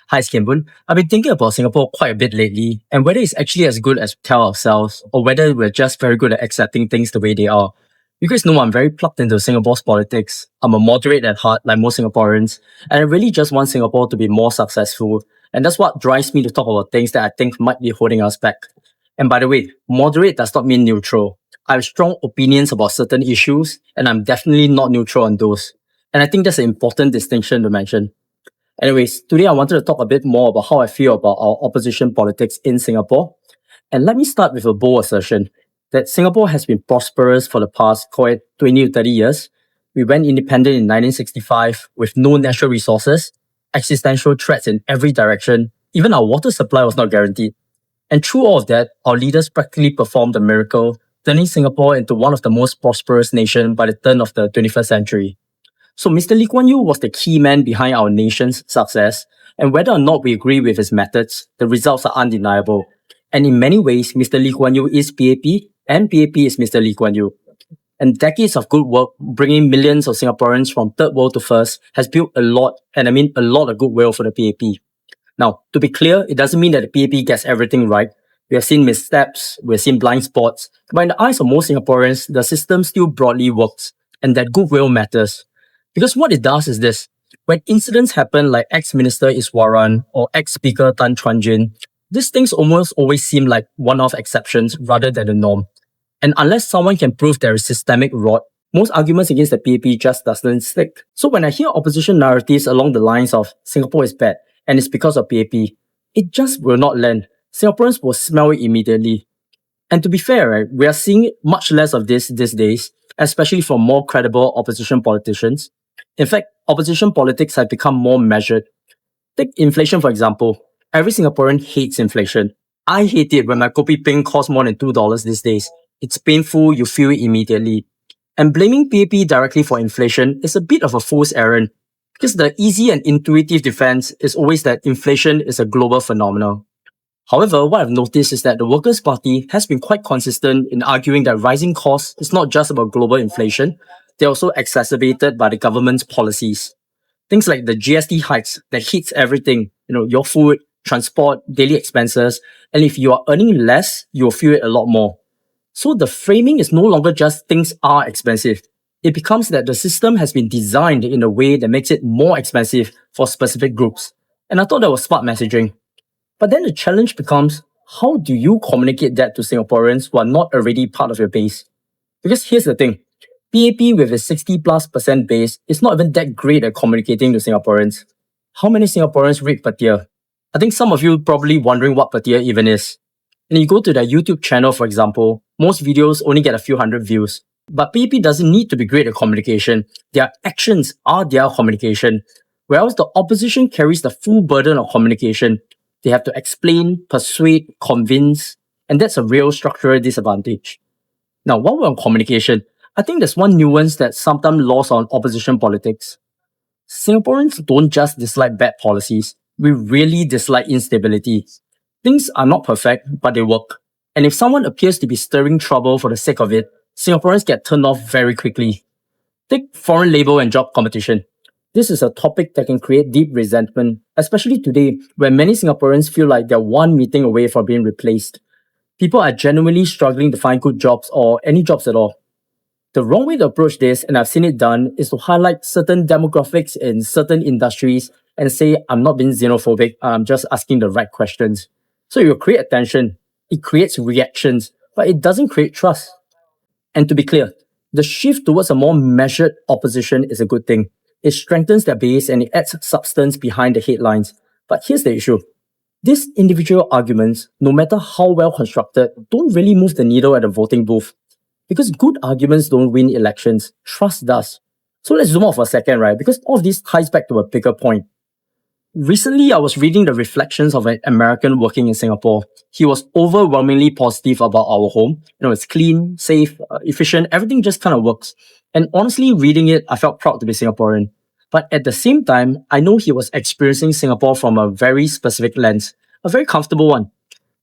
Hi, Skimbun. I've been thinking about Singapore quite a bit lately, and whether it's actually as good as we tell ourselves, or whether we're just very good at accepting things the way they are. You guys know I'm very plugged into Singapore's politics. I'm a moderate at heart, like most Singaporeans, and I really just want Singapore to be more successful. And that's what drives me to talk about things that I think might be holding us back. And by the way, moderate does not mean neutral. I have strong opinions about certain issues, and I'm definitely not neutral on those. And I think that's an important distinction to mention. Anyways, today I wanted to talk a bit more about how I feel about our opposition politics in Singapore. And let me start with a bold assertion that Singapore has been prosperous for the past, call it 20 to 30 years. We went independent in 1965 with no natural resources, existential threats in every direction. Even our water supply was not guaranteed. And through all of that, our leaders practically performed a miracle, turning Singapore into one of the most prosperous nations by the turn of the 21st century. So Mr. Lee Kuan Yew was the key man behind our nation's success, and whether or not we agree with his methods, the results are undeniable. And in many ways, Mr. Lee Kuan Yew is PAP, and PAP is Mr. Lee Kuan Yew. And decades of good work, bringing millions of Singaporeans from third world to first, has built a lot, and I mean a lot of goodwill for the PAP. Now, to be clear, it doesn't mean that the PAP gets everything right. We have seen missteps, we have seen blind spots, but in the eyes of most Singaporeans, the system still broadly works, and that goodwill matters. Because what it does is this. When incidents happen like ex-minister Iswaran or ex-speaker Tan Chuan Jin, these things almost always seem like one-off exceptions rather than the norm. And unless someone can prove there is systemic rot, most arguments against the PAP just doesn't stick. So when I hear opposition narratives along the lines of Singapore is bad and it's because of PAP, it just will not land. Singaporeans will smell it immediately. And to be fair, right, we are seeing much less of this these days, especially from more credible opposition politicians. In fact, opposition politics have become more measured. Take inflation, for example. Every Singaporean hates inflation. I hate it when my kopi peng costs more than $2 these days. It's painful, you feel it immediately. And blaming PAP directly for inflation is a bit of a fool's errand, because the easy and intuitive defense is always that inflation is a global phenomenon. However, what I've noticed is that the Workers' Party has been quite consistent in arguing that rising costs is not just about global inflation, they're also exacerbated by the government's policies. Things like the GST hikes that hits everything, your food, transport, daily expenses, and if you are earning less, you'll feel it a lot more. So the framing is no longer just things are expensive. It becomes that the system has been designed in a way that makes it more expensive for specific groups. And I thought that was smart messaging. But then the challenge becomes, how do you communicate that to Singaporeans who are not already part of your base? Because here's the thing. PAP with its 60+% base is not even that great at communicating to Singaporeans. How many Singaporeans read Petia? I think some of you probably wondering what Petia even is. And you go to their YouTube channel, for example, most videos only get a few hundred views. But PAP doesn't need to be great at communication. Their actions are their communication. Whereas the opposition carries the full burden of communication. They have to explain, persuade, convince, and that's a real structural disadvantage. Now, while we're on communication, I think there's one nuance that's sometimes lost on opposition politics. Singaporeans don't just dislike bad policies, we really dislike instability. Things are not perfect, but they work. And if someone appears to be stirring trouble for the sake of it, Singaporeans get turned off very quickly. Take foreign labour and job competition. This is a topic that can create deep resentment, especially today, where many Singaporeans feel like they're one meeting away from being replaced. People are genuinely struggling to find good jobs or any jobs at all. The wrong way to approach this, and I've seen it done, is to highlight certain demographics in certain industries and say, I'm not being xenophobic, I'm just asking the right questions. So it will create attention, it creates reactions, but it doesn't create trust. And to be clear, the shift towards a more measured opposition is a good thing. It strengthens their base and it adds substance behind the headlines. But here's the issue. These individual arguments, no matter how well constructed, don't really move the needle at the voting booth. Because good arguments don't win elections, trust does. So let's zoom out for a second, right? Because all of this ties back to a bigger point. Recently, I was reading the reflections of an American working in Singapore. He was overwhelmingly positive about our home. It's clean, safe, efficient, everything just kind of works. And honestly, reading it, I felt proud to be Singaporean. But at the same time, I know he was experiencing Singapore from a very specific lens, a very comfortable one.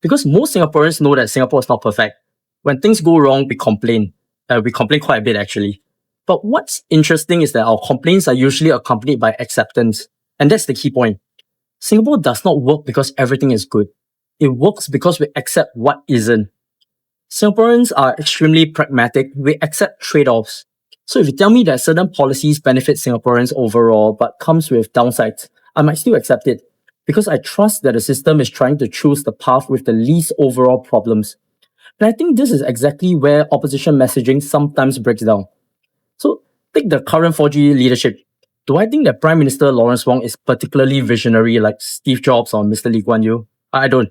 Because most Singaporeans know that Singapore is not perfect. When things go wrong, we complain. We complain quite a bit, actually. But what's interesting is that our complaints are usually accompanied by acceptance. And that's the key point. Singapore does not work because everything is good. It works because we accept what isn't. Singaporeans are extremely pragmatic. We accept trade-offs. So if you tell me that certain policies benefit Singaporeans overall but comes with downsides, I might still accept it because I trust that the system is trying to choose the path with the least overall problems. And I think this is exactly where opposition messaging sometimes breaks down. So take the current 4G leadership. Do I think that Prime Minister Lawrence Wong is particularly visionary like Steve Jobs or Mr. Lee Kuan Yew? I don't.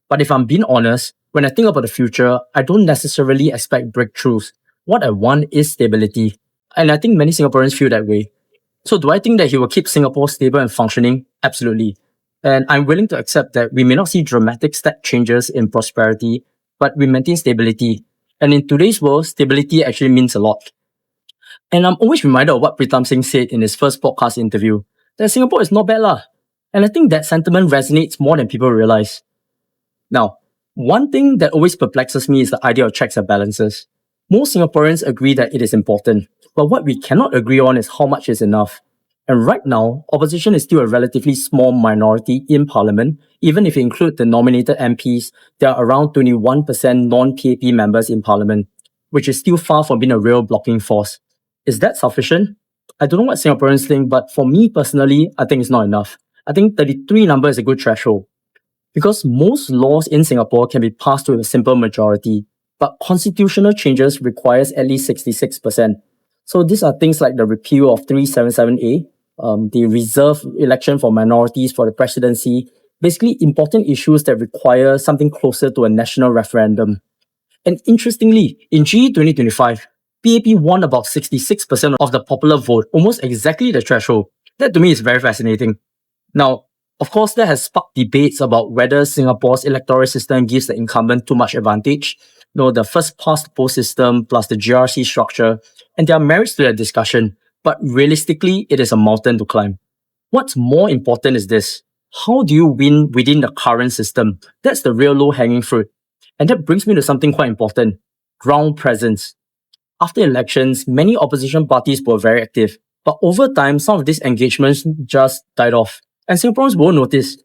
But if I'm being honest, when I think about the future, I don't necessarily expect breakthroughs. What I want is stability. And I think many Singaporeans feel that way. So do I think that he will keep Singapore stable and functioning? Absolutely. And I'm willing to accept that we may not see dramatic step changes in prosperity, but we maintain stability. And in today's world, stability actually means a lot. And I'm always reminded of what Pritam Singh said in his first podcast interview, that Singapore is not bad lah. And I think that sentiment resonates more than people realize. Now, one thing that always perplexes me is the idea of checks and balances. Most Singaporeans agree that it is important, but what we cannot agree on is how much is enough. And right now, opposition is still a relatively small minority in parliament. Even if you include the nominated MPs, there are around 21% non-PAP members in parliament, which is still far from being a real blocking force. Is that sufficient? I don't know what Singaporeans think, but for me personally, I think it's not enough. I think 33 number is a good threshold. Because most laws in Singapore can be passed with a simple majority, but constitutional changes requires at least 66%. So these are things like the repeal of 377A, the reserved election for minorities for the presidency, basically important issues that require something closer to a national referendum. And interestingly, in GE 2025, PAP won about 66% of the popular vote, almost exactly the threshold. That to me is very fascinating. Now, of course, that has sparked debates about whether Singapore's electoral system gives the incumbent too much advantage. The first past the post system plus the GRC structure, and there are merits to that discussion, but realistically, it is a mountain to climb. What's more important is this. How do you win within the current system? That's the real low-hanging fruit. And that brings me to something quite important. Ground presence. After elections, many opposition parties were very active, but over time, some of these engagements just died off. And Singaporeans won't notice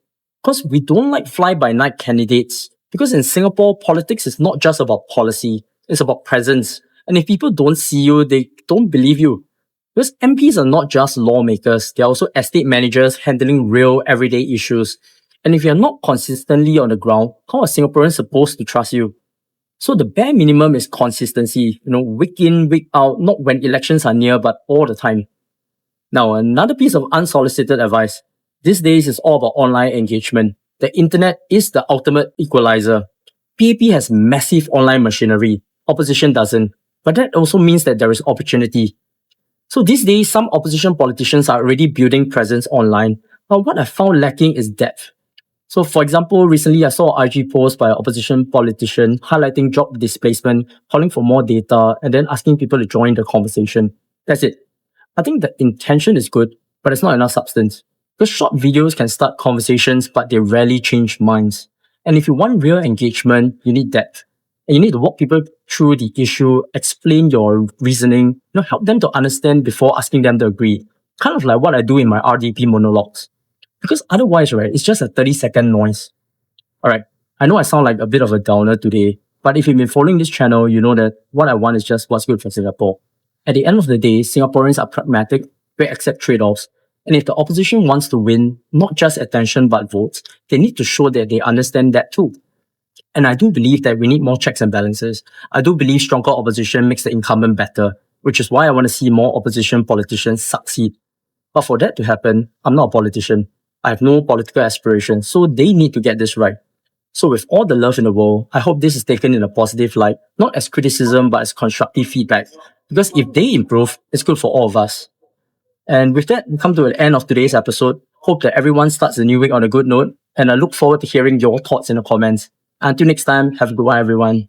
because we don't like fly-by-night candidates. Because in Singapore, politics is not just about policy, it's about presence. And if people don't see you, they don't believe you. Because MPs are not just lawmakers, they're also estate managers handling real everyday issues. And if you're not consistently on the ground, how are Singaporeans supposed to trust you? So the bare minimum is consistency, week in, week out, not when elections are near, but all the time. Now, another piece of unsolicited advice. These days is all about online engagement. The internet is the ultimate equalizer. PAP has massive online machinery. Opposition doesn't. But that also means that there is opportunity. So these days, some opposition politicians are already building presence online. But what I found lacking is depth. So for example, recently I saw an IG post by an opposition politician highlighting job displacement, calling for more data, and then asking people to join the conversation. That's it. I think the intention is good, but it's not enough substance. Because short videos can start conversations, but they rarely change minds. And if you want real engagement, you need depth. And you need to walk people through the issue, explain your reasoning, help them to understand before asking them to agree. Kind of like what I do in my RDP monologues. Because otherwise, right, it's just a 30-second noise. Alright, I know I sound like a bit of a downer today, but if you've been following this channel, you know that what I want is just what's good for Singapore. At the end of the day, Singaporeans are pragmatic, we accept trade-offs, and if the opposition wants to win, not just attention but votes, they need to show that they understand that too. And I do believe that we need more checks and balances. I do believe stronger opposition makes the incumbent better, which is why I want to see more opposition politicians succeed. But for that to happen, I'm not a politician. I have no political aspirations, so they need to get this right. So with all the love in the world, I hope this is taken in a positive light, not as criticism, but as constructive feedback. Because if they improve, it's good for all of us. And with that, we come to the end of today's episode. Hope that everyone starts the new week on a good note, and I look forward to hearing your thoughts in the comments. Until next time, have a good one, everyone.